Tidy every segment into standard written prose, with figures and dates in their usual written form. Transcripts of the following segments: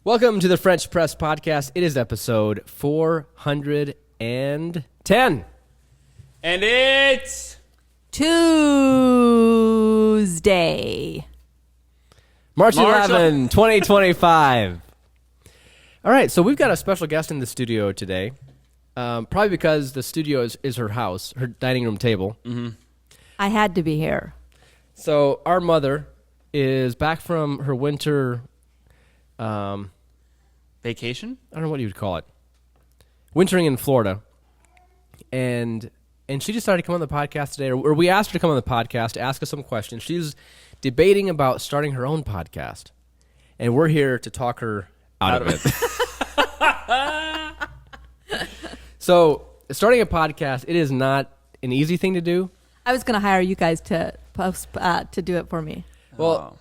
Welcome to the French Press Podcast. It is episode 410. And it's Tuesday. March 11, 2025. All right, so we've got a special guest in the studio today. Probably because the studio is her house, her dining room table. Mm-hmm. I had to be here. So our mother is back from her winter... vacation? I don't know what you would call it. Wintering in Florida. And she decided to come on the podcast today, or we asked her to come on the podcast to ask us some questions. She's debating about starting her own podcast. And we're here to talk her out of it. So, starting a podcast, it is not an easy thing to do. I was going to hire you guys to do it for me. Well,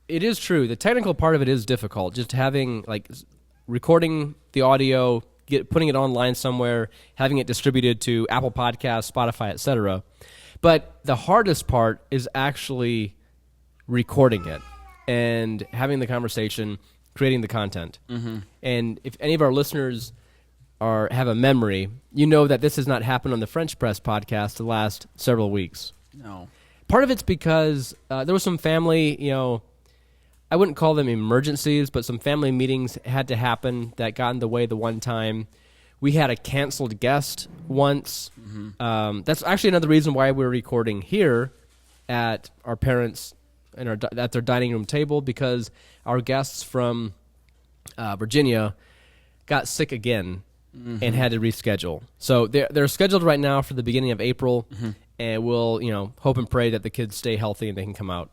it is true. The technical part of it is difficult. Just having, recording the audio, putting it online somewhere, having it distributed to Apple Podcasts, Spotify, etc. But the hardest part is actually recording it and having the conversation, creating the content. Mm-hmm. And if any of our listeners have a memory, you know that this has not happened on the French Press Podcast the last several weeks. No. Part of it's because there was some family, I wouldn't call them emergencies, but some family meetings had to happen that got in the way the one time. We had a canceled guest once. Mm-hmm. That's actually another reason why we're recording here at our parents' at their dining room table, because our guests from Virginia got sick again and had to reschedule. So they're scheduled right now for the beginning of April, and we'll hope and pray that the kids stay healthy and they can come out.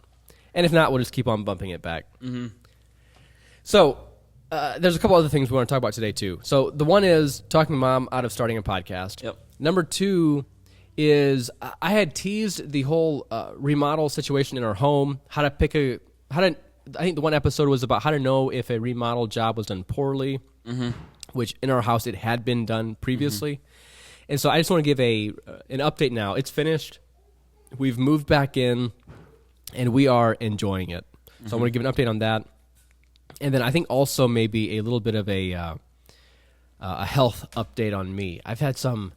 And if not, we'll just keep on bumping it back. Mm-hmm. So there's a couple other things we want to talk about today, too. So the one is talking Mom out of starting a podcast. Yep. Number two is I had teased the whole remodel situation in our home, I think the one episode was about how to know if a remodel job was done poorly, which in our house it had been done previously. And so I just want to give an update now. It's finished. We've moved back in. And we are enjoying it. So I want to give an update on that. And then I think also maybe a little bit of a health update on me. I've had some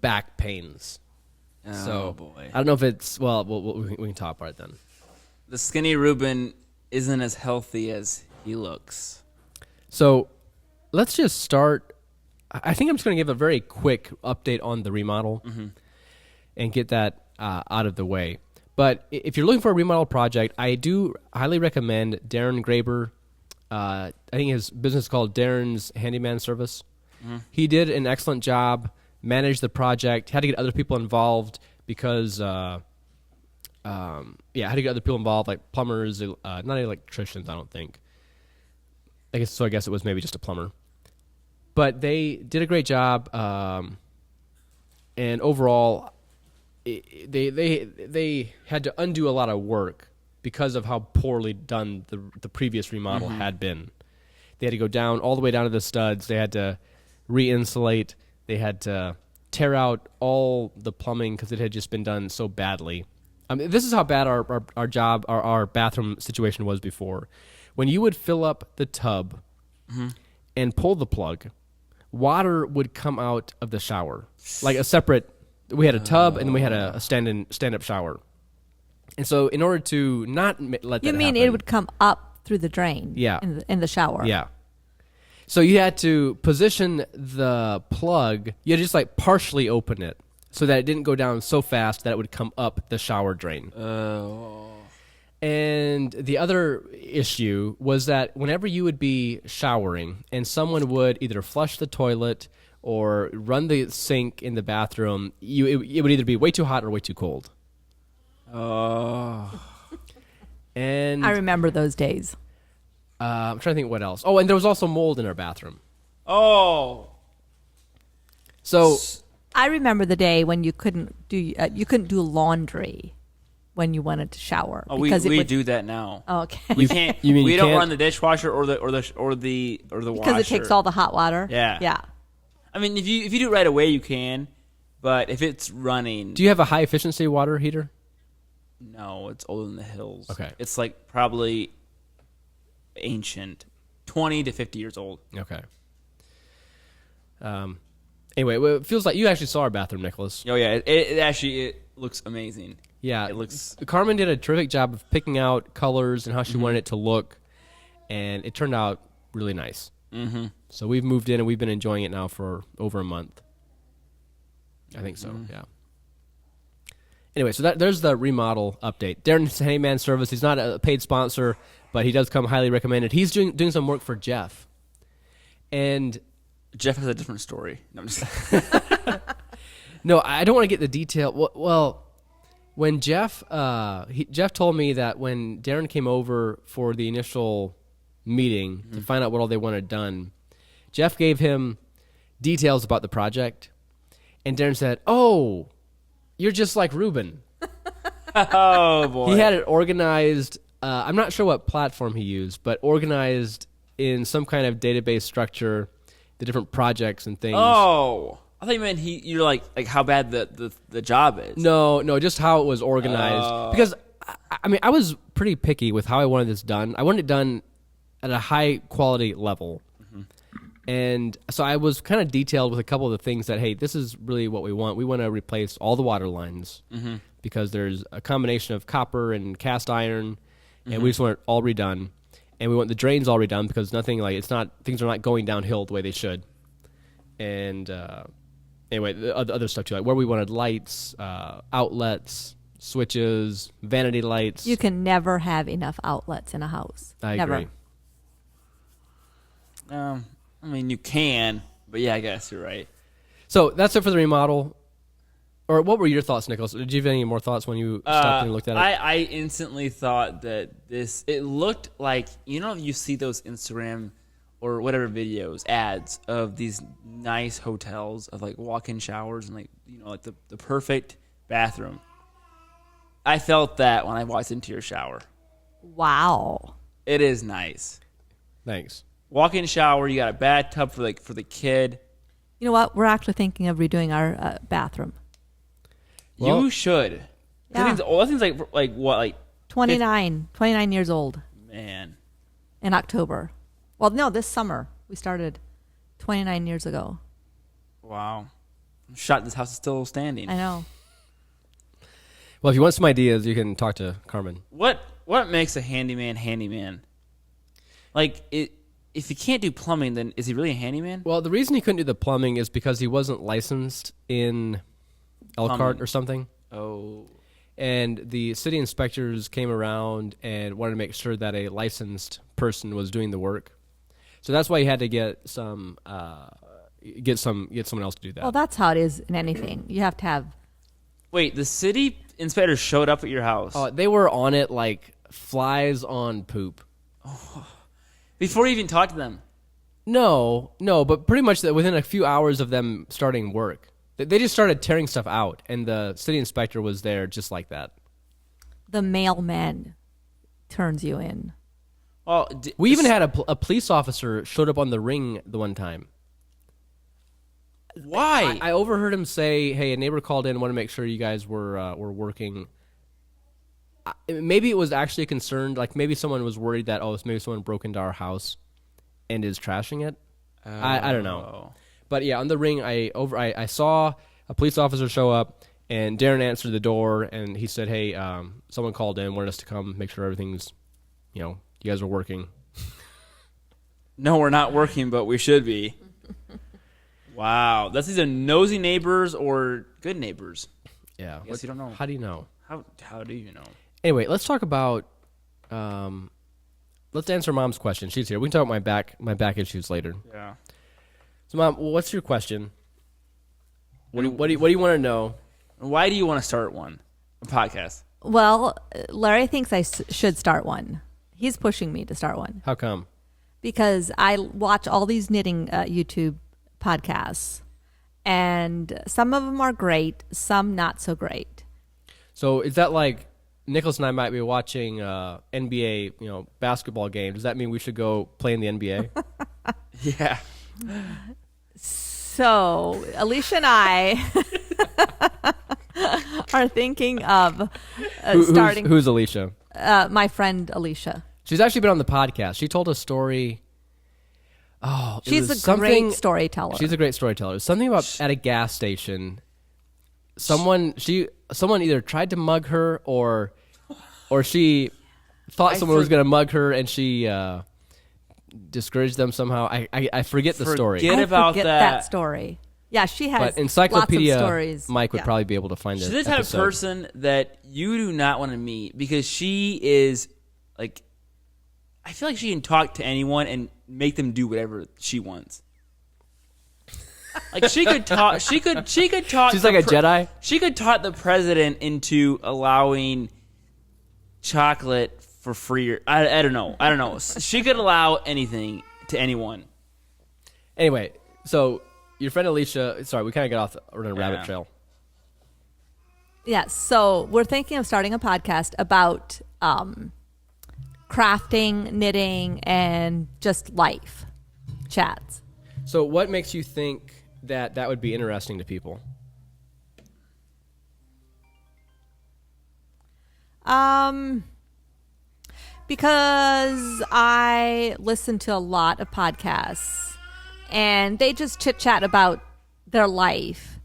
back pains. Oh, so boy. I don't know if it's, we can talk about it then. The skinny Reuben isn't as healthy as he looks. So let's just start. I think I'm just going to give a very quick update on the remodel and get that out of the way. But if you're looking for a remodel project, I do highly recommend Darren Graber. I think his business is called Darren's Handyman Service. He did an excellent job, managed the project, had to get other people involved because, had to get other people involved, like plumbers, not electricians, I don't think. I guess it was maybe just a plumber. But they did a great job, and overall... They had to undo a lot of work because of how poorly done the previous remodel had been. They had to go all the way down to the studs. They had to re-insulate. They had to tear out all the plumbing because it had just been done so badly. This is how bad our bathroom situation was before. When you would fill up the tub and pull the plug, water would come out of the shower, like a separate. We had a tub, and then we had a stand-up shower. And so in order to not let that happen... You mean it would come up through the drain? Yeah. In the shower? Yeah. So you had to position the plug. You had to just partially open it so that it didn't go down so fast that it would come up the shower drain. Oh. And the other issue was that whenever you would be showering and someone would either flush the toilet... or run the sink in the bathroom, it would either be way too hot or way too cold. Oh. And I remember those days. I'm trying to think what else. Oh, and there was also mold in our bathroom. Oh. So I remember the day when you couldn't do laundry when you wanted to shower. Oh, we do that now. Oh, okay. We can't. We don't run the dishwasher or the washer because it takes all the hot water. Yeah. Yeah. I mean, if you do it right away, you can. But if it's running... Do you have a high-efficiency water heater? No, it's older than the hills. Okay. It's probably ancient, 20 to 50 years old. Okay. Anyway, well, it feels like you actually saw our bathroom, Nicholas. Oh yeah, it actually looks amazing. Yeah, It looks. Carmen did a terrific job of picking out colors and how she wanted it to look, and it turned out really nice. Mm-hmm. So we've moved in and we've been enjoying it now for over a month. I think so. Yeah. Anyway, so there's the remodel update. Darren's Handyman Service. He's not a paid sponsor, but he does come highly recommended. He's doing some work for Jeff, and Jeff has a different story. No, I'm just no, I don't want to get the detail. Well, when Jeff told me that when Darren came over for the initial meeting to find out what all they wanted done, Jeff gave him details about the project, and Darren said, "Oh, you're just like Ruben." Oh boy. He had it organized. I'm not sure what platform he used, but organized in some kind of database structure, the different projects and things. Oh, I thought you meant you're like how bad the job is. No, just how it was organized. Because I mean, I was pretty picky with how I wanted this done. I wanted it done at a high quality level. And so I was kind of detailed with a couple of the things that, hey, this is really what we want. We want to replace all the water lines because there's a combination of copper and cast iron, and we just want it all redone. And we want the drains all redone because things are not going downhill the way they should. And anyway, the other stuff too, like where we wanted lights, outlets, switches, vanity lights. You can never have enough outlets in a house. I never. agree. I mean, you can, but yeah, I guess you're right. So that's it for the remodel. Or what were your thoughts, Nicholas? Did you have any more thoughts when you stopped and looked at it? I instantly thought that it looked like, you see those Instagram or whatever videos, ads of these nice hotels of like walk-in showers and like the perfect bathroom. I felt that when I walked into your shower. Wow. It is nice. Thanks. Walk-in shower, you got a bathtub for the kid. You know what? We're actually thinking of redoing our bathroom. Well, you should. Yeah. That thing's like what, like 29 years old man. in October. Well, no, this summer. We started 29 years ago. Wow. I'm shocked this house is still standing. I know. Well, if you want some ideas, you can talk to Carmen. What makes a handyman? Like if he can't do plumbing, then is he really a handyman? Well, the reason he couldn't do the plumbing is because he wasn't licensed in Elkhart Plumbing. or something. Oh. And the city inspectors came around and wanted to make sure that a licensed person was doing the work. So that's why he had to get someone else to do that. Well, that's how it is in anything. You have to have. Wait, the city inspectors showed up at your house They were on it like flies on poop. before you even talked to them. No, but pretty much that within a few hours of them starting work, they just started tearing stuff out, and the city inspector was there just like that. The mailman turns you in. Well, We even had a police officer showed up on the ring the one time. why? I overheard him say, "Hey, a neighbor called in and wanted to make sure you guys were working." Maybe it was actually a concern, like maybe someone was worried that maybe someone broke into our house and is trashing it. I don't know, but yeah, on the ring, I saw a police officer show up, and Darren answered the door, and he said, "Hey, someone called in, wanted us to come make sure everything's, you guys are working." No, we're not working, but we should be. Wow, that's either nosy neighbors or good neighbors. Yeah, I guess you don't know. How do you know? How do you know? Anyway, let's talk about. Let's answer Mom's question. She's here. We can talk about my back issues later. Yeah. So, Mom, what's your question? What do you want to know? Why do you want to start a podcast? Well, Larry thinks I should start one. He's pushing me to start one How come? because I watch all these knitting YouTube podcasts, and some of them are great, some not so great. So, is that like Nicholas and I might be watching NBA, basketball game? Does that mean we should go play in the NBA? Yeah. So Alicia and I are thinking of starting. Who's Alicia? My friend Alicia. She's actually been on the podcast. She told a story. Oh, She's a great storyteller. She's a great storyteller. Something about at a gas station. Someone either tried to mug her or she thought someone was going to mug her, and she discouraged them somehow. I forget the story. Forget that story. Yeah, she has but Encyclopedia lots of stories. Mike would probably be able to find it. She's the type of person that you do not want to meet because she is like, I feel like she can talk to anyone and make them do whatever she wants. Like she could talk. She could talk. She's like a Jedi. She could talk the president into allowing chocolate for free. I don't know. She could allow anything to anyone. Anyway, so your friend Alicia. Sorry, we kind of got off on a rabbit trail. Yes. So we're thinking of starting a podcast about crafting, knitting, and just life chats. So what makes you think that would be interesting to people? Because I listen to a lot of podcasts and they just chit chat about their life,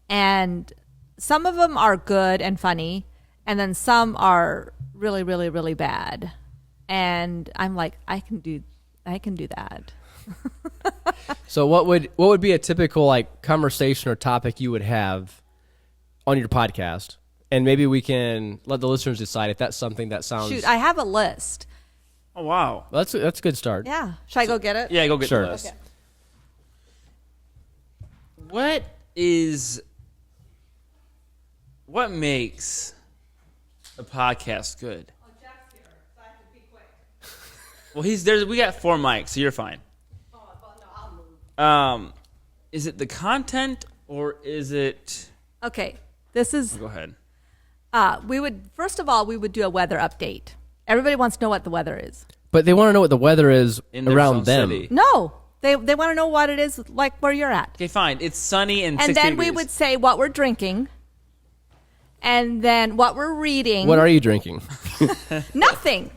and some of them are good and funny, and then some are really, really, really bad. And I'm like, I can do that. So what would be a typical like conversation or topic you would have on your podcast? And maybe we can let the listeners decide if that's something that sounds... Shoot, I have a list. Oh, wow. Well, that's a good start. Yeah. Should I go get it? Yeah, go get Sure. the list. Okay. What makes a podcast good? Oh, Jeff's here, so I have to be quick. Well, we got 4 mics, so you're fine. Oh, well, no, I'll move. Is it the content or is it... Okay, this is... Go ahead. we would do a weather update. Everybody wants to know what the weather is. But they want to know what the weather is In their around own them. city. No, they want to know what it is like where you're at. Okay, fine. It's sunny and 60 then degrees. we would say what we're drinking, and then what we're reading. What are you drinking? Nothing.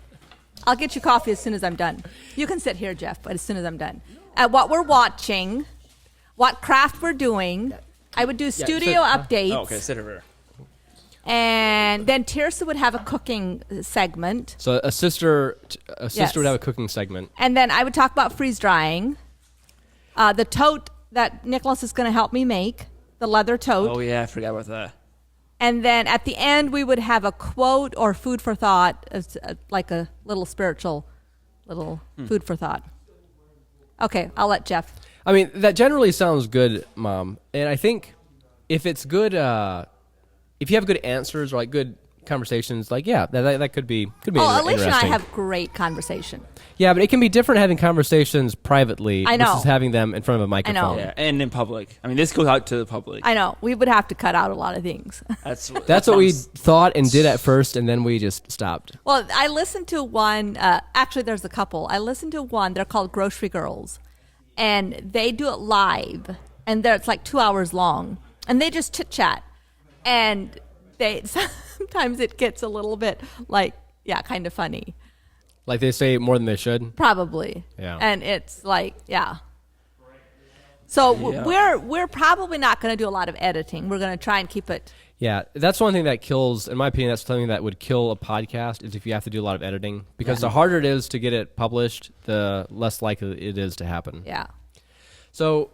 I'll get you coffee as soon as I'm done. You can sit here, Jeff, but as soon as I'm done. What we're watching, what craft we're doing. I would do studio updates. Oh, okay, sit over. And then Tirsa would have a cooking segment. So a sister Yes. would have a cooking segment. And then I would talk about freeze drying. The tote that Nicholas is going to help me make, the leather tote. Oh, yeah, I forgot about that. And then at the end, we would have a quote or food for thought, like a little spiritual, food for thought. Okay, I'll let Jeff. I mean, that generally sounds good, Mom. And I think if it's good, if you have good answers or like good conversations, like that could be Alicia interesting. and I have great conversation. Yeah, but it can be different having conversations privately I know. versus having them in front of a microphone. Yeah, and in public. I mean, this goes out to the public. I know we would have to cut out a lot of things. That's what we thought and did at first, and then we just stopped. Well, I listened to one. Actually, there's a couple. I listened to one. They're called Grocery Girls, and they do it live, and it's like 2 hours long, and they just chit chat, and sometimes it gets a little bit like kind of funny. Like they say more than they should. Probably. Yeah. And it's like So we're probably not going to do a lot of editing. We're going to try and keep it. Yeah, that's one thing that kills, in my opinion, that's something that would kill a podcast is if you have to do a lot of editing. Because the harder it is to get it published, the less likely it is to happen. Yeah. So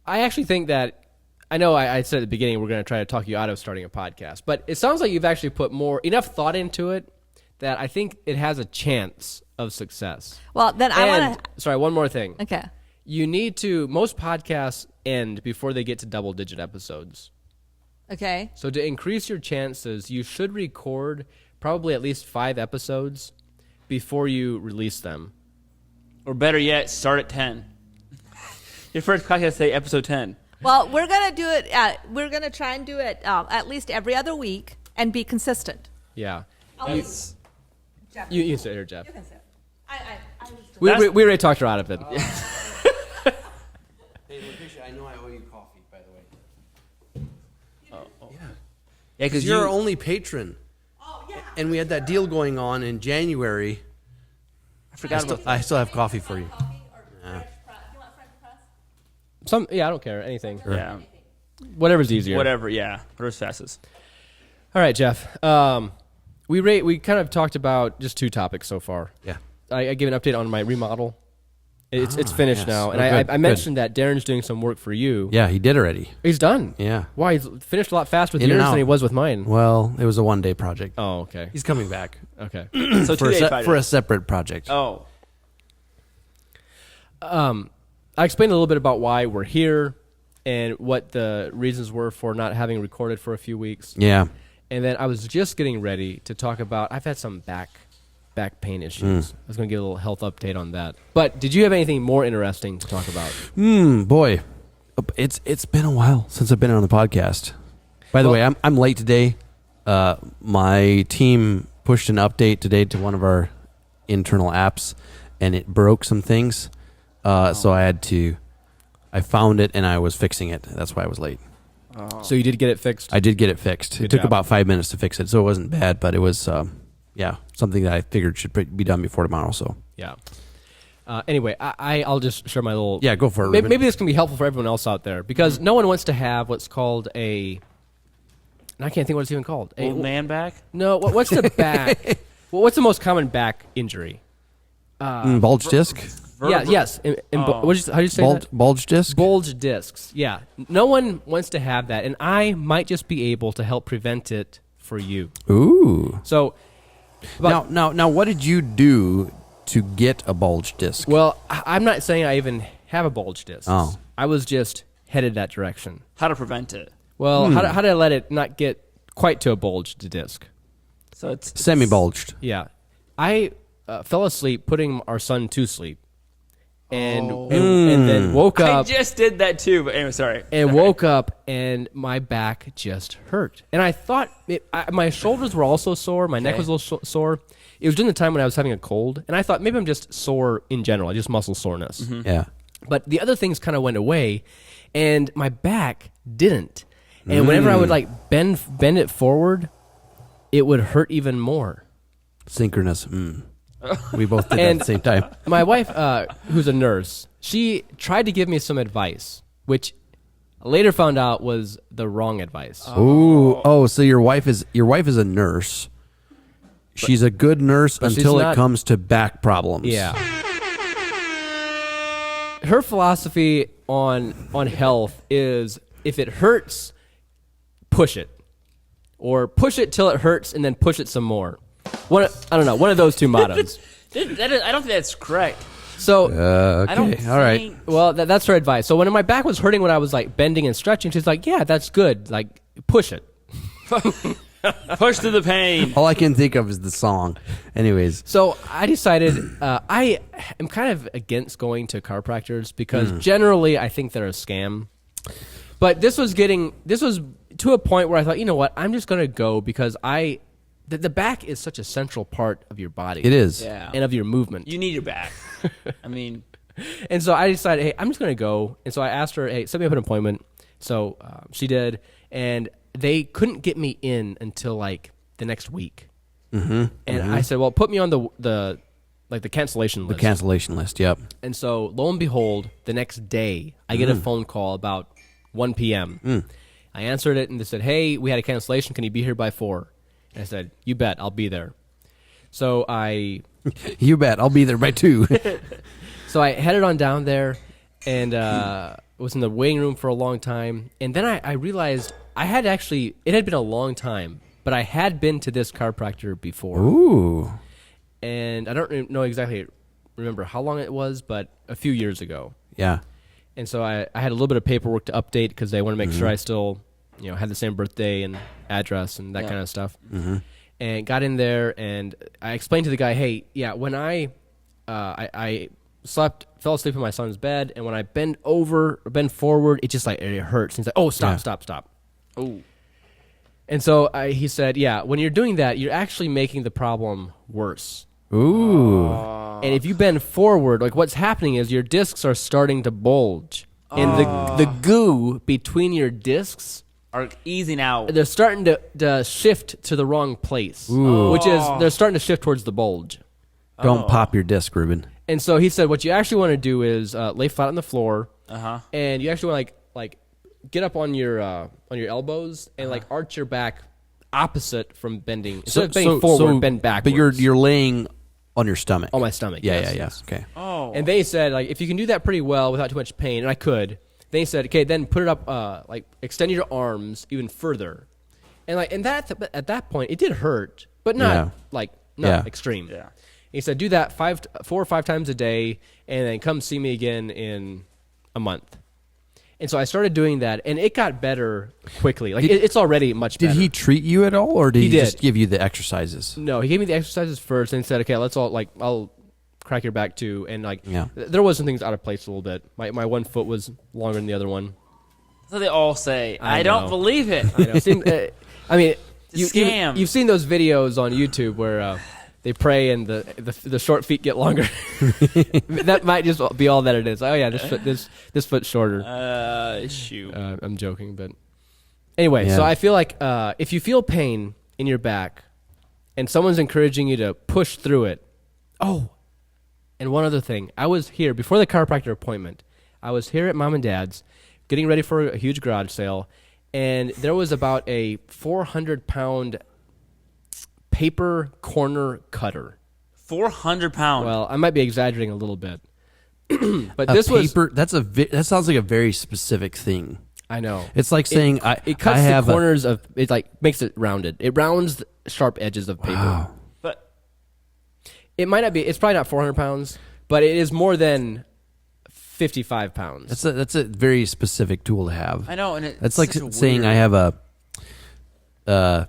I actually think that, I know I said at the beginning we're going to try to talk you out of starting a podcast, but it sounds like you've actually put enough thought into it that I think it has a chance of success. Well, then I want to... Sorry, one more thing. Okay. You need to... Most podcasts end before they get to double-digit episodes. Okay. So to increase your chances, you should record probably at least 5 episodes before you release them. Or better yet, start at 10. Your first podcast say episode 10. Well, we're going to do it... we're going to try and do it at least every other week and be consistent. Yeah. Jeff. You can sit here, Jeff. You can sit. We already talked her out of it. Yeah. Hey, Lucretia, I know I owe you coffee, by the way. Yeah, because You're our only patron. Oh, yeah. And we had that deal going on in January Forgot about that. I still have coffee for you. Yeah, I don't care. Anything. Yeah. Whatever's easier. Whatever. Yeah. Whatever's fastest. All right, Jeff. We kind of talked about just 2 topics so far. Yeah. I gave an update on my remodel. It's finished yes. now, and Oh, good, I mentioned that Darren's doing some work for you. Yeah, he did already. He's done. Yeah. Why? He's finished a lot faster with In and yours out. than he was with mine. Well, it was a one-day project. Oh, okay. He's coming back Okay. So for 2 days for a separate project. Oh. I explained a little bit about why we're here and what the reasons were for not having recorded for a few weeks. Yeah. And then I was just getting ready to talk about, I've had some back pain issues. I was going to give a little health update on that. But did you have anything more interesting to talk about? Boy, it's been a while since I've been on the podcast. By the way, I'm late today. My team pushed an update today to one of our internal apps, and it broke some things. So I found it and I was fixing it. That's why I was late. So you did get it fixed? I did get it fixed. Good It took job. about 5 minutes to fix it, so it wasn't bad, but it was, something that I figured should be done before tomorrow. So Yeah. Anyway, I'll just share my little... yeah, go for it. Maybe, Ruben. this can be helpful for everyone else out there, because no one wants to have what's called and I can't think what it's even called. Old man back? No, what's the back? What's the most common back injury? Bulge disc, Yes. How do you say that? bulge disc. Bulge discs. Yeah. No one wants to have that, and I might just be able to help prevent it for you. Ooh. So, Now, what did you do to get a bulge disc? well, I'm not saying I even have a bulge disc. Oh. I was just headed that direction. How to prevent it? Well, how did I let it not get quite to a bulged disc? So it's Semi-bulged. Yeah. I fell asleep putting our son to sleep. And then woke I up just did that too, but anyway, sorry. and woke up and my back just hurt. And I thought my shoulders were also sore. My neck was a little sore. It was during the time when I was having a cold. And I thought maybe I'm just sore in general, just muscle soreness. Yeah. But the other things kind of went away and my back didn't. And whenever I would like bend it forward, it would hurt even more. Synchronous. We both did that at the same time. My wife, who's a nurse, she tried to give me some advice, which I later found out was the wrong advice. Oh, so your wife is a nurse. She's a good nurse But she's until it not- comes to back problems. Yeah. Her philosophy on health is if it hurts, push it. Or push it till it hurts and then push it some more. I don't know, one of those two mottos. I don't think that's correct. So, Okay. I don't All right. think- well, that's her advice. So when my back was hurting when I was like bending and stretching, she's like, yeah, that's good. Like, push it. Push through the pain. All I can think of is the song. Anyways. So I decided I am kind of against going to chiropractors because generally I think they're a scam. But this was to a point where I thought, you know what, I'm just going to go because the back is such a central part of your body. It is. Yeah. And of your movement. You need your back. I mean, And so I decided, hey, I'm just going to go. And so I asked her, hey, set me up an appointment. So she did. And they couldn't get me in until like the next week. And I said, well, put me on the cancellation The list. cancellation list. Yep. And so lo and behold, the next day I get a phone call about 1 p.m. I answered it and they said, hey, we had a cancellation. Can you be here by 4? And I said, you bet, I'll be there. So I You bet. I'll be there by 2. So I headed on down there and was in the waiting room for a long time. And then I realized it had been a long time, but I had been to this chiropractor before. Ooh. And I don't remember how long it was, but a few years ago. Yeah. And so I had a little bit of paperwork to update because they want to make sure I still, had the same birthday and address and that kind of stuff. And got in there and I explained to the guy, hey, yeah, when I fell asleep in my son's bed, and when I bend forward, it just like it hurts. And he's like, oh, stop. oh, And so he said, yeah, when you're doing that, you're actually making the problem worse. Ooh. And if you bend forward, like what's happening is your discs are starting to bulge. And the goo between your discs, are easing out. they're starting to shift to the wrong place. Which is, they're starting to shift towards the bulge. Don't pop your disc, Ruben. And so he said, what you actually want to do is lay flat on the floor, Uh-huh. and you actually want to like get up on your elbows and like arch your back opposite from bending. Instead of bending forward, bend backwards. But you're laying on your stomach. on my stomach. Yeah, yes. Okay. Oh. And they said, like, if you can do that pretty well without too much pain, and I could, they said, okay, then put it up, like, extend your arms even further. And, like, at that point, it did hurt, but not, Yeah. extreme. Yeah. He said, do that 4 or 5 times a day, and then come see me again in a month. And so I started doing that, and it got better quickly. Like, it's already much better. Did he treat you at all, or did he He did. just give you the exercises? No, he gave me the exercises first, and said, okay, let's all, like, I'll crack your back too. And, like, Yeah. there was some things out of place a little bit. My one foot was longer than the other one. That's what they all say. I know. don't believe it. I know. I mean, It's a scam. You've seen those videos on YouTube where they pray and the short feet get longer. That might just be all that it is. Oh yeah, this foot's shorter. Shoot. I'm joking, but anyway. Yeah. So I feel like if you feel pain in your back, and someone's encouraging you to push through it. Oh, and one other thing. I was here before the chiropractor appointment. I was here at Mom and Dad's, getting ready for a huge garage sale, and there was about a 400-pound paper corner cutter. 400 pounds. Well, I might be exaggerating a little bit, but A this was. paper. That sounds like a very specific thing. I know. It's like saying It cuts I have the corners of it, like makes it rounded. It rounds the sharp edges of paper. Wow. but It might not be. It's probably not 400 pounds, but it is more than 55 pounds. That's a very specific tool to have. I know, and That's like saying I have a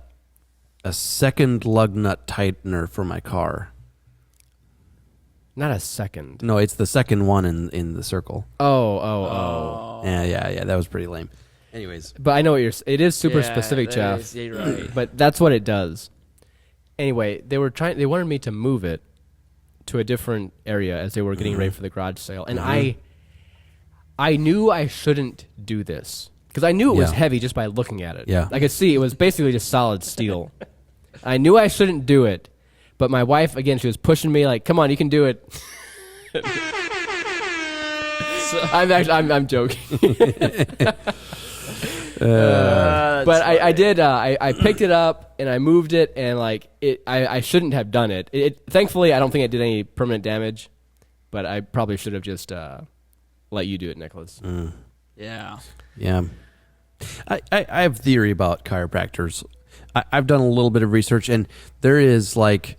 second lug nut tightener for my car. Not a second. No, it's the second one in the circle. Oh. Yeah. That was pretty lame. Anyways, But I know what it is super specific, Jeff. Yeah, you're right. But that's what it does. Anyway, they wanted me to move it to a different area as they were getting ready for the garage sale, and I knew I shouldn't do this because I knew it was Yeah. heavy just by looking at it. Yeah. I could see it was basically just solid steel. I knew I shouldn't do it, but my wife, again, she was pushing me like, "Come on, you can do it." I'm joking. But I did. I picked it up and I moved it, and like it, I shouldn't have done it. Thankfully, I don't think it did any permanent damage, but I probably should have just let you do it, Nicholas. Yeah. yeah. I have a theory about chiropractors. I've done a little bit of research, and there is like,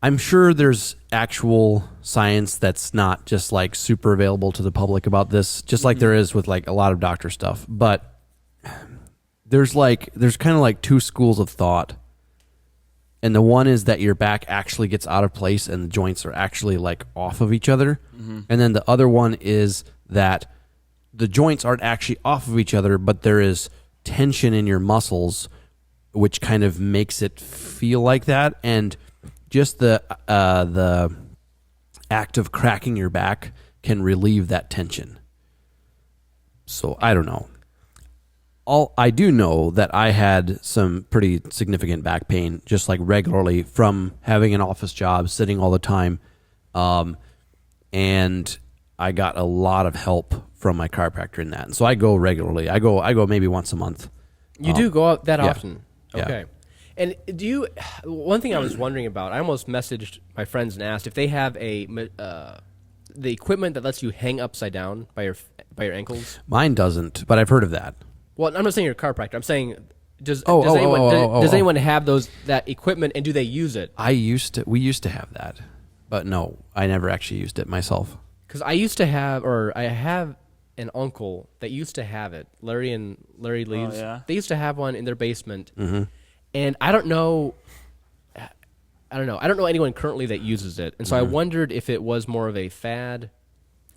I'm sure there's actual science that's not just like super available to the public about this, just like there is with like a lot of doctor stuff. But there's kind of like two schools of thought. And the one is that your back actually gets out of place and the joints are actually like off of each other. And then the other one is that the joints aren't actually off of each other, but there is tension in your muscles, which kind of makes it feel like that. And just the act of cracking your back can relieve that tension. So I don't know. I do know that I had some pretty significant back pain, just like regularly from having an office job, sitting all the time, and I got a lot of help from my chiropractor in that. And so I go regularly. I go maybe once a month. You do go out that yeah. often, Yeah. okay? And do you? One thing I was wondering about. I almost messaged my friends and asked if they have the equipment that lets you hang upside down by your ankles. Mine doesn't, but I've heard of that. Well, I'm not saying you're a chiropractor. I'm saying does does anyone have that equipment, and do they use it? We used to have that, but no, I never actually used it myself. Because I have an uncle that used to have it. Larry Leeds. yeah? They used to have one in their basement, and I don't know. I don't know anyone currently that uses it, and so I wondered if it was more of a fad,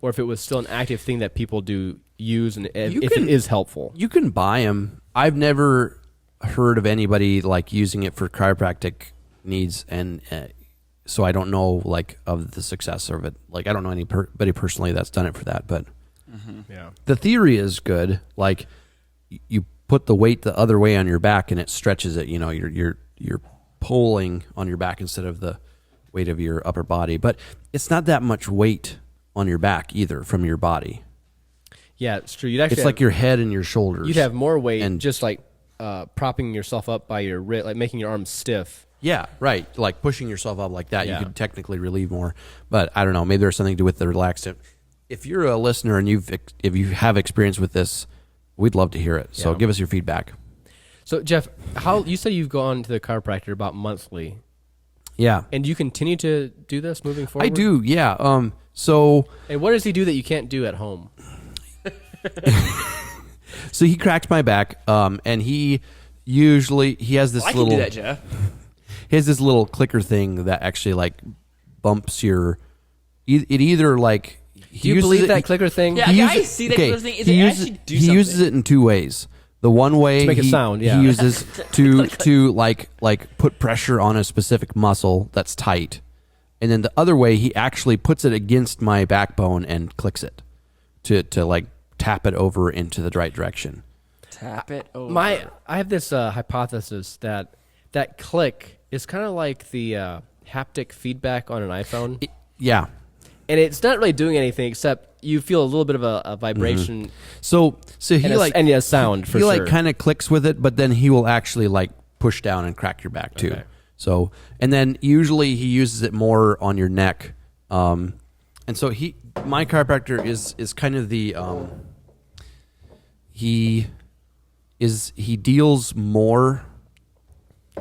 or if it was still an active thing that people do use, and if it is helpful. You can buy them. I've never heard of anybody like using it for chiropractic needs, and so I don't know like of the success of it. Like I don't know anybody personally that's done it for that, but Yeah. the theory is good. Like you put the weight the other way on your back and it stretches it. You know, you're pulling on your back instead of the weight of your upper body, but it's not that much weight on your back either from your body. Yeah, it's true. You'd actually It's like your head and your shoulders. you'd have more weight And- just like propping yourself up by your wrist, like making your arms stiff. Yeah, right. Like pushing yourself up like that, Yeah. you could technically relieve more. But I don't know. Maybe there's something to do with the relaxant. If you're a listener and if you have experience with this, we'd love to hear it. So Yeah. give us your feedback. So Jeff, how you say you've gone to the chiropractor about monthly, Yeah, and do you continue to do this moving forward? I do. Yeah. So And what does he do that you can't do at home? so he cracked my back. And he has this I can little do that, Jeff. he has this little clicker thing that actually like bumps your. It either like. Do you believe that clicker thing? Yeah. I see that clicker thing. Is it actually do he uses something? it in two ways. The one way To make a sound, yeah. he uses to like put pressure on a specific muscle that's tight, and then the other way he actually puts it against my backbone and clicks it to like tap it over into the right direction. Tap it over. I have this hypothesis that click is kind of like the haptic feedback on an iPhone, Yeah. and it's not really doing anything except you feel a little bit of a vibration So he and, like and a sound for he sure. like kind of clicks with it, but then he will actually like push down and crack your back too. Okay. So and then usually he uses it more on your neck. And so my chiropractor is kind of the he deals more,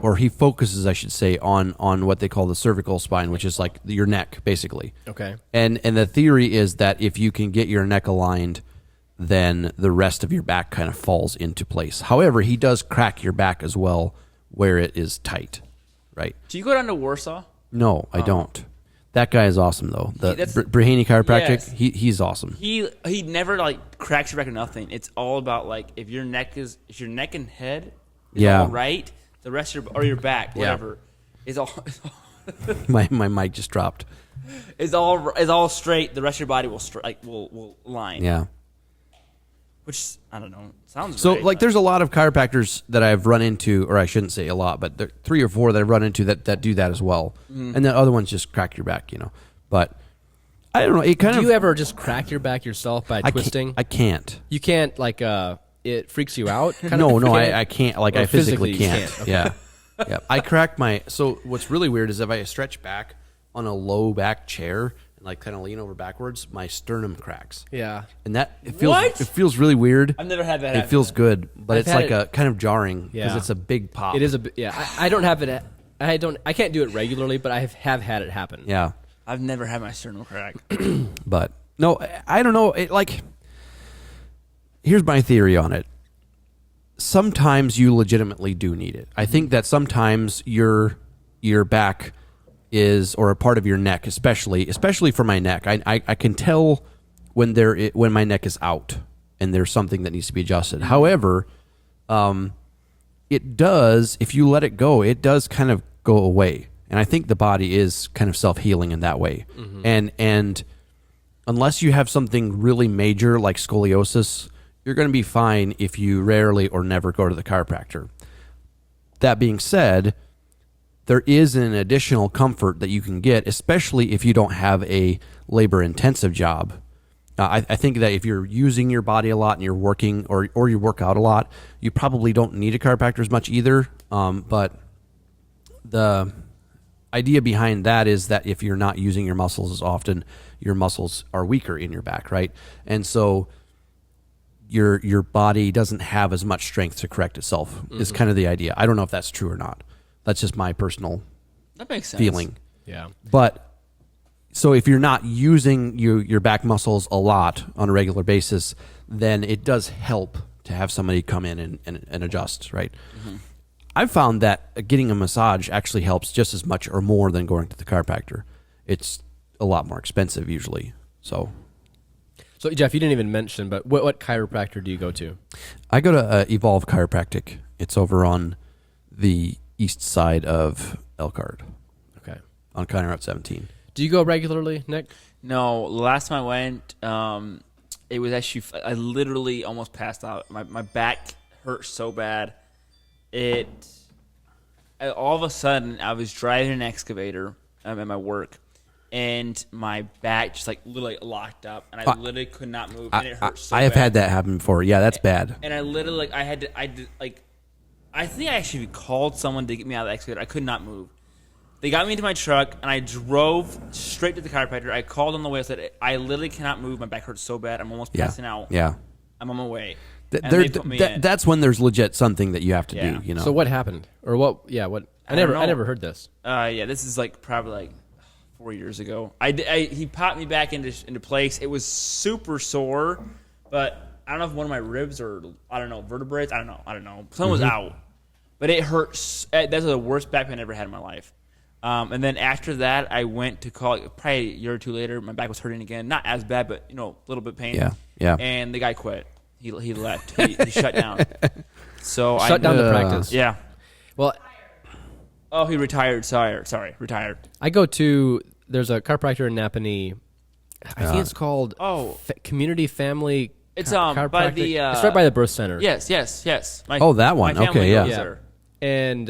or he focuses, I should say, on what they call the cervical spine, which is like your neck basically. Okay. And the theory is that if you can get your neck aligned, then the rest of your back kind of falls into place. However, he does crack your back as well where it is tight, right? Do you go down to Warsaw? No, I don't. That guy is awesome though. The that's- Brahaney chiropractic, Yes. he's awesome. He never like cracks your back or nothing. It's all about like if your neck and head is Yeah. all right, the rest of your back, whatever, is all My mic just dropped. is all straight. The rest of your body will line. Yeah. Which I don't know. Sounds So great, like but- there's a lot of chiropractors that I've run into, or I shouldn't say a lot, but there 3 or 4 that I've run into that do that as well. Mm-hmm. And the other ones just crack your back, But I don't know. It kind Do of you ever just crack your back yourself by twisting? I can't. You can't like it freaks you out. Kind No, of? I can't. Like Or I physically physically you can't. can't. Okay. Yeah, yeah. I crack my. So what's really weird is if I stretch back on a low back chair and like kind of lean over backwards, my sternum cracks, Yeah. and that it What? feels really weird. I've never had that. It happen. feels good, but I've it's had like it- a kind of jarring because Yeah. it's a big pop. It is I don't have it. I can't do it regularly, but I have had it happen. Yeah, I've never had my sternum crack. but no, I don't know. It like here's my theory on it. Sometimes you legitimately do need it. I think that sometimes your back is, or a part of your neck, especially for my neck. I can tell when when my neck is out and there's something that needs to be adjusted. However, it does, if you let it go, it does kind of go away. And I think the body is kind of self-healing in that way. And unless you have something really major like scoliosis, you're going to be fine if you rarely or never go to the chiropractor. That being said, there is an additional comfort that you can get, especially if you don't have a labor-intensive job. I think that if you're using your body a lot and you're working or you work out a lot, you probably don't need a chiropractor as much either. But the idea behind that is that if you're not using your muscles as often, your muscles are weaker in your back, right? And so your body doesn't have as much strength to correct itself is kind of the idea. I don't know if that's true or not. That's just my personal That makes sense. feeling. Yeah. But so if you're not using your back muscles a lot on a regular basis, then it does help to have somebody come in and adjust, right? Mm-hmm. I've found that getting a massage actually helps just as much or more than going to the chiropractor. It's a lot more expensive usually. So Jeff, you didn't even mention, but what chiropractor do you go to? I go to Evolve Chiropractic. It's over on the east side of Elkhart Okay. on County Route 17. Do you go regularly, Nick? No, the last time I went, it was actually I literally almost passed out. My back hurt so bad. All of a sudden I was driving an excavator at my work, and my back just like literally locked up, and I literally could not move, and it hurt so I have bad. had that happen before. Yeah, that's bad. And I literally like I think I actually called someone to get me out of the excavator. I could not move. They got me into my truck, and I drove straight to the chiropractor. I called on the way. I said, I literally cannot move. My back hurts so bad. I'm almost passing out. Yeah. I'm on my way. And they put me in. That's when there's legit something that you have to Yeah. do. You know. So what happened, or what? Yeah, what? I don't never know. heard this. Yeah, this is like probably like 4 years ago. He popped me back into place. It was super sore, but I don't know if one of my ribs or I don't know vertebrae. I don't know. Something was out, but it hurts. That's the worst back pain I ever had in my life. And then after that, I went to call. Probably a year or two later, my back was hurting again. Not as bad, but a little bit pain. Yeah. And the guy quit. He left. He shut down. So Shut down the practice. Yeah. Well, Oh, he retired. Sorry, retired. I go to there's a chiropractor in Napanee. I think it's called Community Family. It's Chi- by Chiropractic. the it's right by the birth center. Yes. My, that one. My family Okay, yeah. goes there. And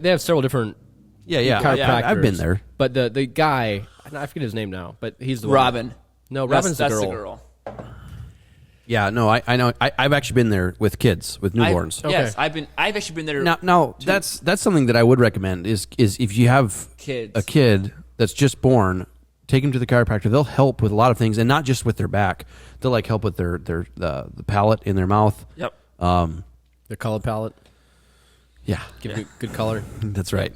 they have several different yeah. chiropractors. I've been there. But the guy, I forget his name now, but he's the Robin. one. No, Robin's That's the the girl. girl. Yeah, no, I know. I've actually been there with kids, with newborns. Yes, I've actually been there. Now that's something that I would recommend is if you have Kids. a kid that's just born, take them to the chiropractor. They'll help with a lot of things, and not just with their back. They'll like help with the palate in their mouth. Yep. The color palette. Yeah, Give it good color. that's right.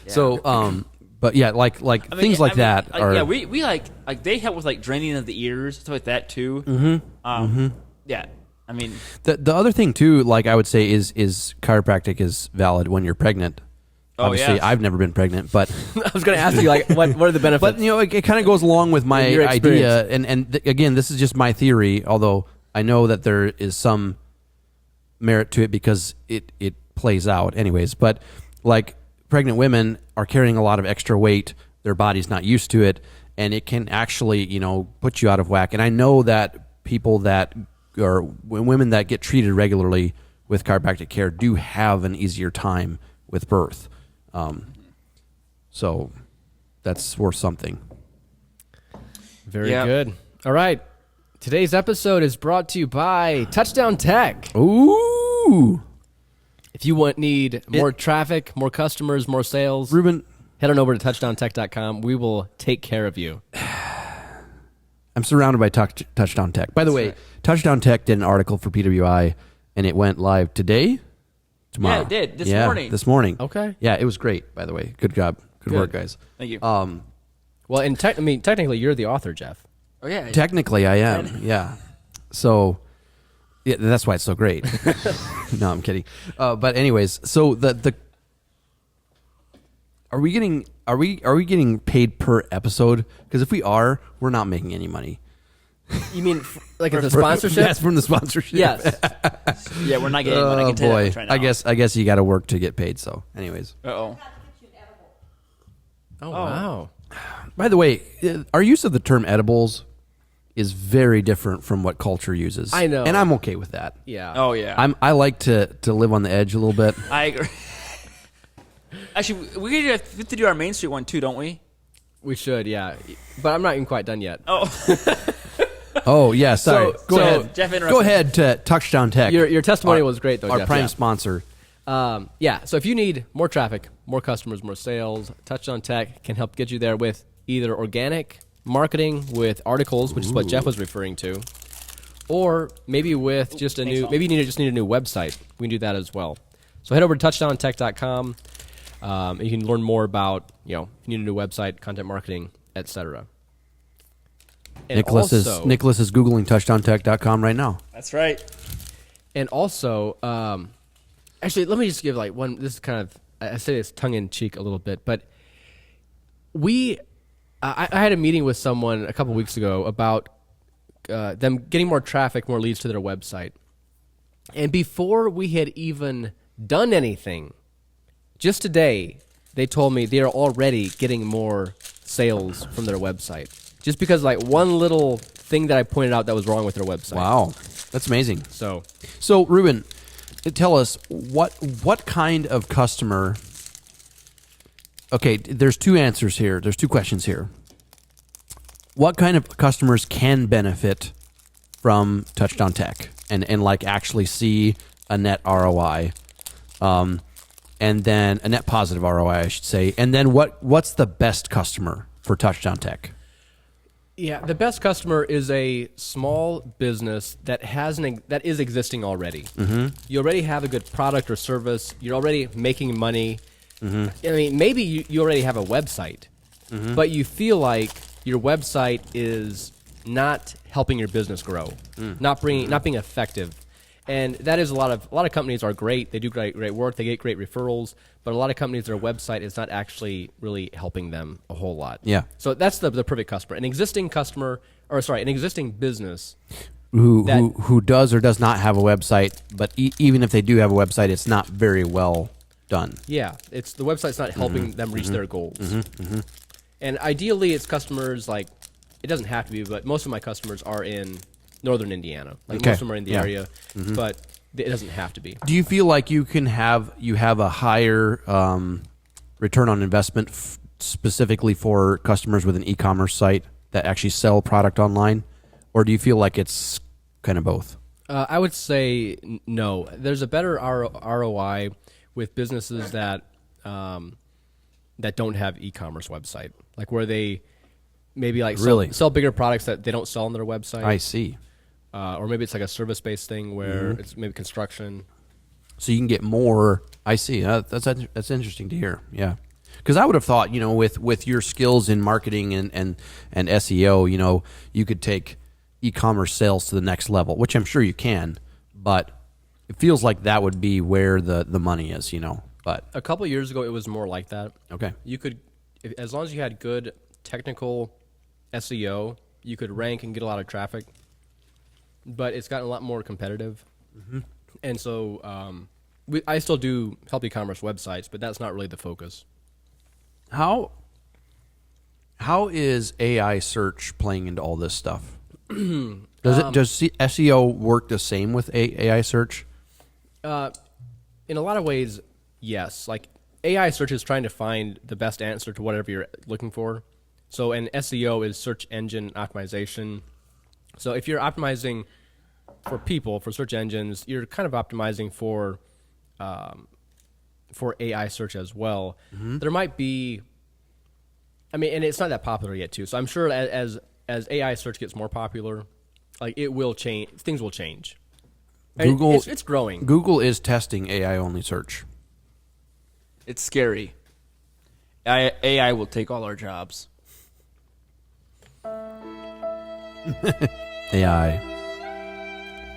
Yeah. So, but yeah, like things like that are. Yeah, we like they help with like draining of the ears, stuff like that too. Mm-hmm. Yeah. I mean, The other thing too, like I would say, is chiropractic is valid when you're pregnant. Obviously, yes. I've never been pregnant, but I was going to ask you, like, what are the benefits? but it kind of goes along with my your idea. And again, this is just my theory, although I know that there is some merit to it because it plays out, anyways. But like pregnant women are carrying a lot of extra weight; their body's not used to it, and it can actually put you out of whack. And I know that people that or women that get treated regularly with chiropractic care do have an easier time with birth. So that's worth something. Very Yeah. good. All right. Today's episode is brought to you by Touchdown Tech. Ooh, If you need more traffic, more customers, more sales, Ruben, head on over to touchdowntech.com. We will take care of you. I'm surrounded by Touchdown Tech. By the way, right. Touchdown Tech did an article for PWI, and it went live today. Tomorrow. Yeah, it did. This morning. This morning. Okay. Yeah, it was great. By the way, good job, good work, guys. thank you. Well, and technically, you're the author, Jeff. Oh yeah. Technically, I am. Yeah. So, yeah, that's why it's so great. No, I'm kidding. But anyways, so the are we getting paid per episode? Because if we are, we're not making any money. You mean like the sponsorship? Yes, from the sponsorship. Yes. Yeah, we're not getting one. I Oh can tell you that boy. much right now. I guess you got to work to get paid. So, anyways. Uh-oh. Oh, wow. By the way, our use of the term edibles is very different from what culture uses. I know. and I'm okay with that. Yeah. Oh yeah. I like to live on the edge a little bit. I agree. Actually, we have to do our Main Street one too, don't we? We should, yeah. But I'm not even quite done yet. Oh. Oh yeah, sorry. So- Go so- ahead. Jeff interrupted. Go ahead to Touchdown Tech. Your testimony was great, though, Our Jeff. prime Yeah. sponsor. Yeah, so if you need more traffic, more customers, more sales, Touchdown Tech can help get you there with either organic marketing with articles, which is what Jeff was referring to, or maybe with just a new, maybe you just need a new website. We can do that as well. So head over to touchdowntech.com. And you can learn more about, if you need a new website, content marketing, etc. Nicholas is Googling touchdowntech.com right now. That's right. And also, actually, let me just give like one. This is kind of, I say this tongue in cheek a little bit, but I had a meeting with someone a couple weeks ago about them getting more traffic, more leads to their website. And before we had even done anything, just today, they told me they are already getting more sales from their website. Just because like one little thing that I pointed out that was wrong with their website. Wow, that's amazing. So Ruben, tell us what kind of customer Okay, there's two answers here. There's two questions here. What kind of customers can benefit from Touchdown Tech and like actually see a net ROI, and then a net positive ROI, I should say. And then what's the best customer for Touchdown Tech? Yeah, the best customer is a small business that that is existing already. Mm-hmm. You already have a good product or service. You're already making money. Mm-hmm. I mean, maybe you already have a website, but you feel like your website is not helping your business grow, not being effective. And that is a lot of companies are great. They do great work. They get great referrals. But a lot of companies, their website is not actually really helping them a whole lot. Yeah. So that's the perfect customer. An existing business who does or does not have a website, but even if they do have a website, it's not very well done. Yeah, it's the website's not helping them reach their goals. And ideally, it's customers like, it doesn't have to be, but most of my customers are in northern Indiana. Like most of them are in the area, but it doesn't have to be. Do you feel like you have a higher return on investment specifically for customers with an e-commerce site that actually sell product online, or do you feel like it's kind of both? I would say no. There's a better ROI with businesses that don't have e-commerce website, like where they maybe like sell bigger products that they don't sell on their website. I see. Or maybe it's like a service-based thing where it's maybe construction. So you can get more. I see. That's interesting to hear. Yeah, because I would have thought, with your skills in marketing and SEO, you could take e-commerce sales to the next level, which I'm sure you can. But it feels like that would be where the money is, But a couple of years ago, it was more like that. Okay, you could, as long as you had good technical SEO, you could rank and get a lot of traffic. But it's gotten a lot more competitive, and so I still do help e-commerce websites, but that's not really the focus. How is AI search playing into all this stuff? Does SEO work the same with AI search? In a lot of ways, yes. Like AI search is trying to find the best answer to whatever you're looking for. So, and SEO is search engine optimization. So if you're optimizing for people, for search engines, you're kind of optimizing for AI search as well. There might be, and it's not that popular yet too. So I'm sure as AI search gets more popular, like it will change, things will change. Google, it's growing. Google is testing AI only search. It's scary. AI will take all our jobs. AI,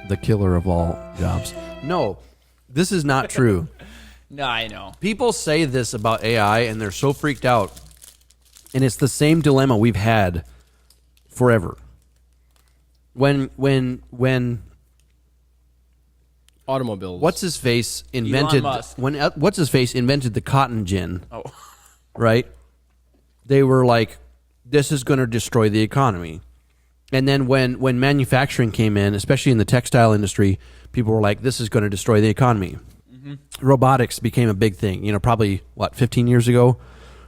the killer of all jobs. No, this is not true. No, I know. People say this about AI and they're so freaked out. And it's the same dilemma we've had forever. When automobiles. What's his face invented the cotton gin? Oh. Right? They were like, this is going to destroy the economy. And then when manufacturing came in, especially in the textile industry, people were like, this is going to destroy the economy. Robotics became a big thing, probably, 15 years ago?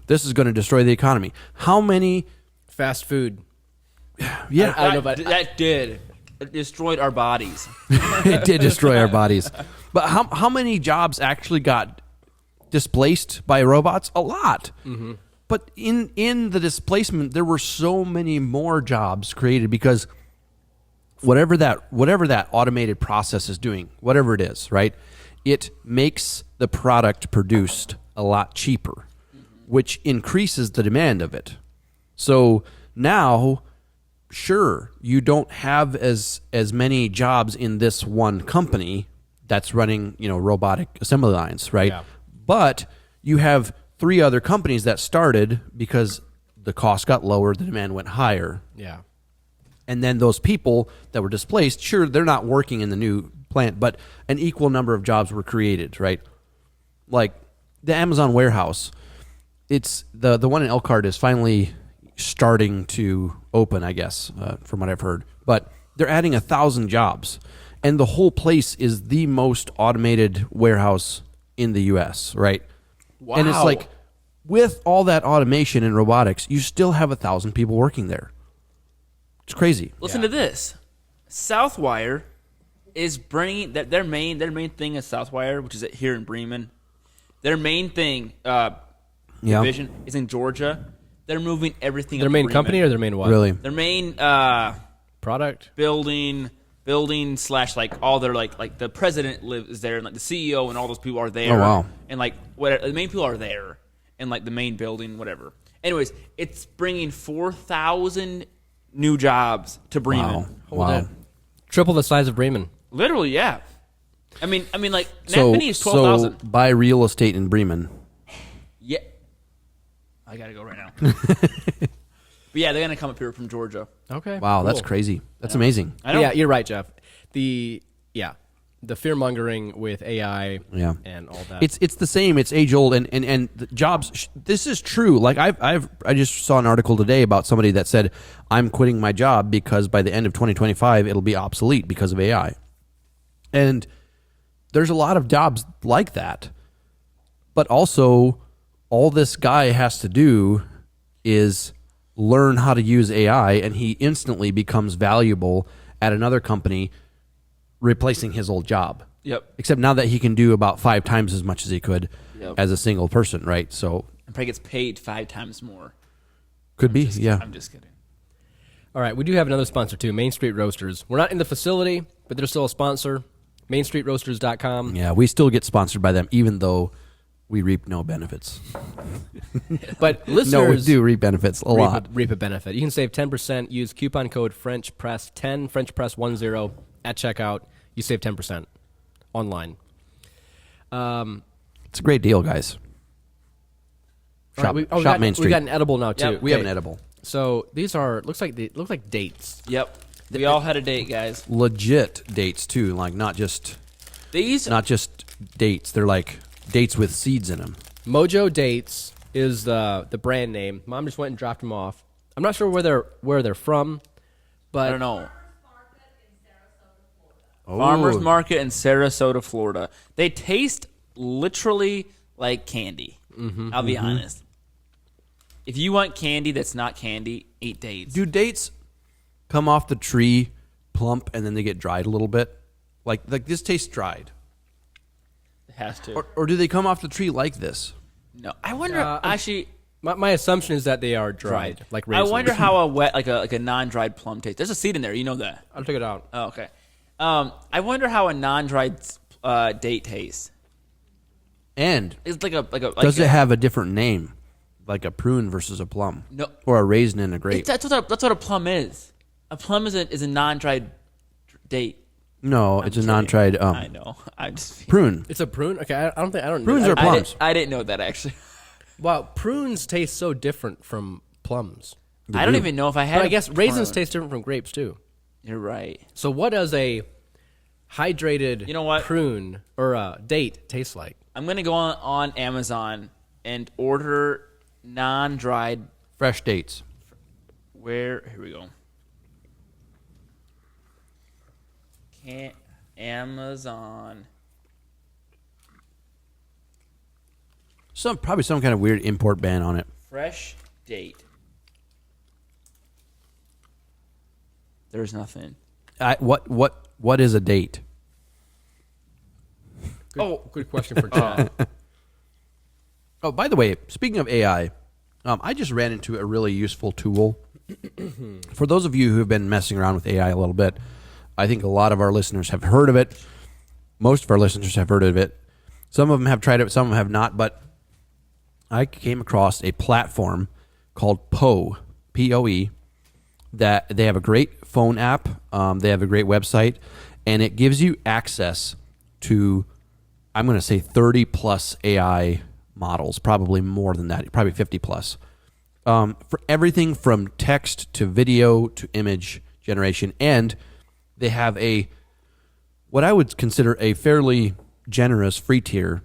This is going to destroy the economy. How many... Fast food. Yeah. I know, but that did. It destroyed our bodies. It did destroy our bodies. But how many jobs actually got displaced by robots? A lot. But in the displacement, there were so many more jobs created because whatever that automated process is doing, whatever it is, right? It makes the product produced a lot cheaper, which increases the demand of it. So now, sure, you don't have as many jobs in this one company that's running, robotic assembly lines, right? Yeah. But you have 3 other companies that started because the cost got lower, the demand went higher. Yeah. And then those people that were displaced, sure, they're not working in the new plant, but an equal number of jobs were created, right? Like the Amazon warehouse, it's the one in Elkhart is finally starting to open, I guess, from what I've heard. But they're adding 1,000 jobs, and the whole place is the most automated warehouse in the U.S., right? Wow. And it's like, with all that automation and robotics, you still have 1,000 people working there. It's crazy. Listen to this. Southwire is bringing their main thing is Southwire, which is here in Bremen. Their main thing division is in Georgia. They're moving everything. Their up main Bremen. company or their main what? Really? Their main Product? building / like all their like the president is there, and like the CEO and all those people are there. Oh, wow. And like whatever, the main people are there, and like the main building, whatever. Anyways, it's bringing 4,000 new jobs to Bremen. Wow. Triple the size of Bremen. Literally, yeah. I mean, like So, Napanee is 12,000. so buy real estate in Bremen. Yeah. I gotta go right now. But yeah, they're gonna come up here from Georgia. Okay. Wow, cool. that's crazy. That's amazing. I know. Yeah, you're right, Jeff. The fear mongering with AI Yeah. and all that. It's the same. It's age old, and the jobs. This is true. Like I just saw an article today about somebody that said, "I'm quitting my job because by the end of 2025 it'll be obsolete because of AI." And there's a lot of jobs like that, but also all this guy has to do is learn how to use AI, and he instantly becomes valuable at another company, replacing his old job. Yep. Except now that he can do about 5 times as much as he could Yep. as a single person, right? So And probably gets paid 5 times more. could be, yeah. I'm just kidding. All right, we do have another sponsor too, Main Street Roasters. We're not in the facility, but they're still a sponsor. MainStreetRoasters.com. Yeah, we still get sponsored by them, even though we reap no benefits. But listeners No, we do reap benefits a lot. reap a benefit. You can save 10%. Use coupon code FrenchPress10, FrenchPress10 at checkout. You save 10% online. It's a great deal, guys. All right, Shop Main Street. We got an edible now too. Yep, We have Okay. an edible. So these are look like dates. Yep. We all had a date, guys. Legit dates too, like not just These dates. They're like dates with seeds in them. Mojo Dates is the brand name. Mom just went and dropped them off. I'm not sure where they're from, but I don't know. Oh. Farmers Market in Sarasota, Florida. They taste literally like candy. I'll be honest. If you want candy that's not candy, eat dates. Do dates come off the tree plump and then they get dried a little bit? Like this tastes dried. It has to. Or do they come off the tree like this? No, I wonder. Actually, my assumption is that they are dried, like I raisins. wonder how a wet, like a non-dried plum tastes. There's a seed in there. You know that. I'll check it out. Oh, okay. I wonder how a non-dried date tastes. And It's like a does it have a different name, like a prune versus a plum? No. Or a raisin and a grape? That's what a plum is. A plum is a non-dried date. No, it's a non-tried I know. I'm just. prune. It's a prune. Okay, I don't think I don't. Prunes I, are plums. I didn't know that actually. Wow, prunes taste so different from plums. I don't even know if I had. But I guess raisins prune. taste different from grapes too. You're right. So what does a hydrated You know what? prune or a date taste like? I'm gonna go on Amazon and order non-dried. Fresh dates. Here we go. Amazon. Probably some kind of weird import ban on it. Fresh date. There's nothing. What is a date? Good question for Chad. Oh, by the way, speaking of AI, I just ran into a really useful tool. For those of you who have been messing around with AI a little bit, I think a lot of our listeners have heard of it. Most of our listeners have heard of it. Some of them have tried it, some of them have not, but I came across a platform called Poe, P-O-E, that they have a great phone app, they have a great website, and it gives you access to, I'm going to say 30 plus AI models, probably more than that, probably 50 plus, for everything from text to video to image generation. And they have what I would consider a fairly generous free tier.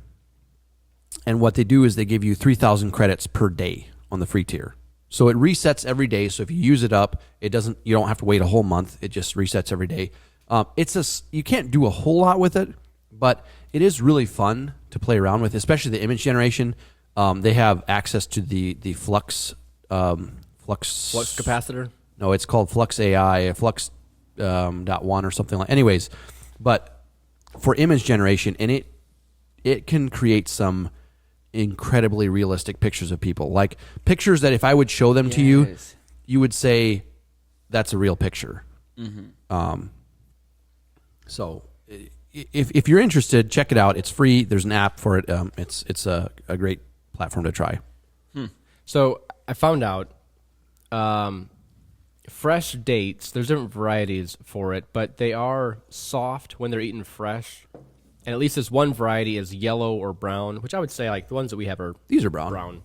And what they do is they give you 3,000 credits per day on the free tier. So it resets every day. So if you use it up, you don't have to wait a whole month. It just resets every day. You can't do a whole lot with it, but it is really fun to play around with, especially the image generation. They have access to the flux Flux capacitor. No, it's called Flux AI, Flux .1 or something like. Anyways, but for image generation, and it can create some incredibly realistic pictures of people, like pictures that if I would show them to you, Yes. you would say that's a real picture. So if you're interested, check it out. It's free. There's an app for it. It's a great platform to try. So I found out fresh dates, there's different varieties for it, but they are soft when they're eaten fresh. And at least this one variety is yellow or brown, which I would say like the ones that we have are These are brown.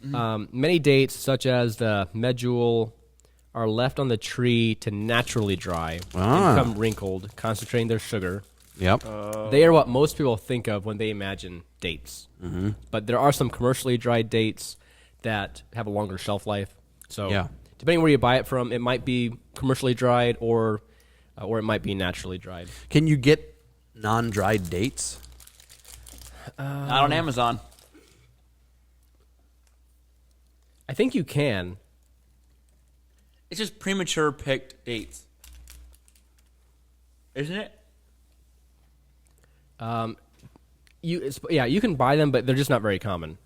Many dates, such as the medjool, are left on the tree to naturally dry and become wrinkled, concentrating their sugar. Yep. They are what most people think of when they imagine dates. But there are some commercially dried dates that have a longer shelf life. So Yeah. depending where you buy it from, it might be commercially dried or it might be naturally dried. Can you get non-dried dates? Not on Amazon. I think you can. It's just premature picked dates, isn't it? You can buy them, but they're just not very common.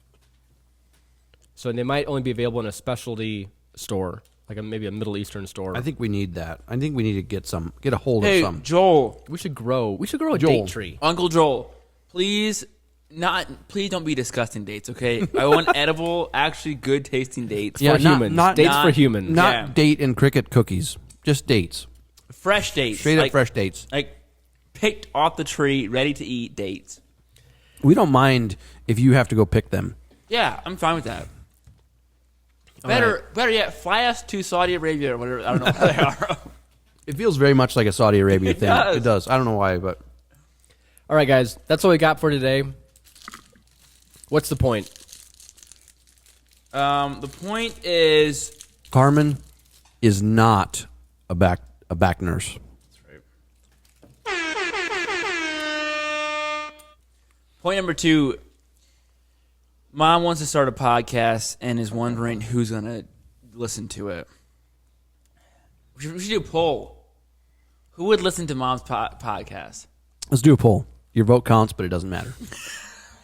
So they might only be available in a specialty store, like maybe a Middle Eastern store. I think we need that. I think we need to get a hold of Hey, some. Joel, we should grow a Joel. date tree. Uncle Joel, please don't be disgusting dates, okay? I want edible, actually good tasting dates. For humans. Dates for humans. Not Yeah. date and cricket cookies. Just dates. Fresh dates. Straight up like, fresh dates. Like picked off the tree, ready to eat dates. We don't mind if you have to go pick them. Yeah, I'm fine with that. Better yet, fly us to Saudi Arabia or whatever. I don't know where they are. It feels very much like a Saudi Arabia thing. does. It does. I don't know why, but All right, guys, that's all we got for today. What's the point? The point is, Carmen is not a back nurse. point number 2, Mom wants to start a podcast and is wondering who's going to listen to it. We should do a poll. Who would listen to Mom's podcast? Let's do a poll. Your vote counts, but it doesn't matter.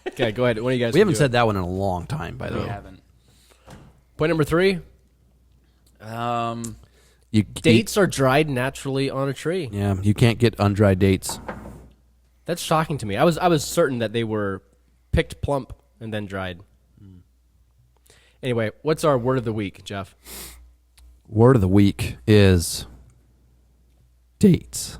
Okay, go ahead. One of you guys. We can haven't do said it. that one in a long time, by the We way. haven't. Point number 3. Dates are dried naturally on a tree. Yeah, you can't get undried dates. That's shocking to me. I was certain that they were picked plump and then dried. Anyway, what's our word of the week, Jeff? Word of the week is dates.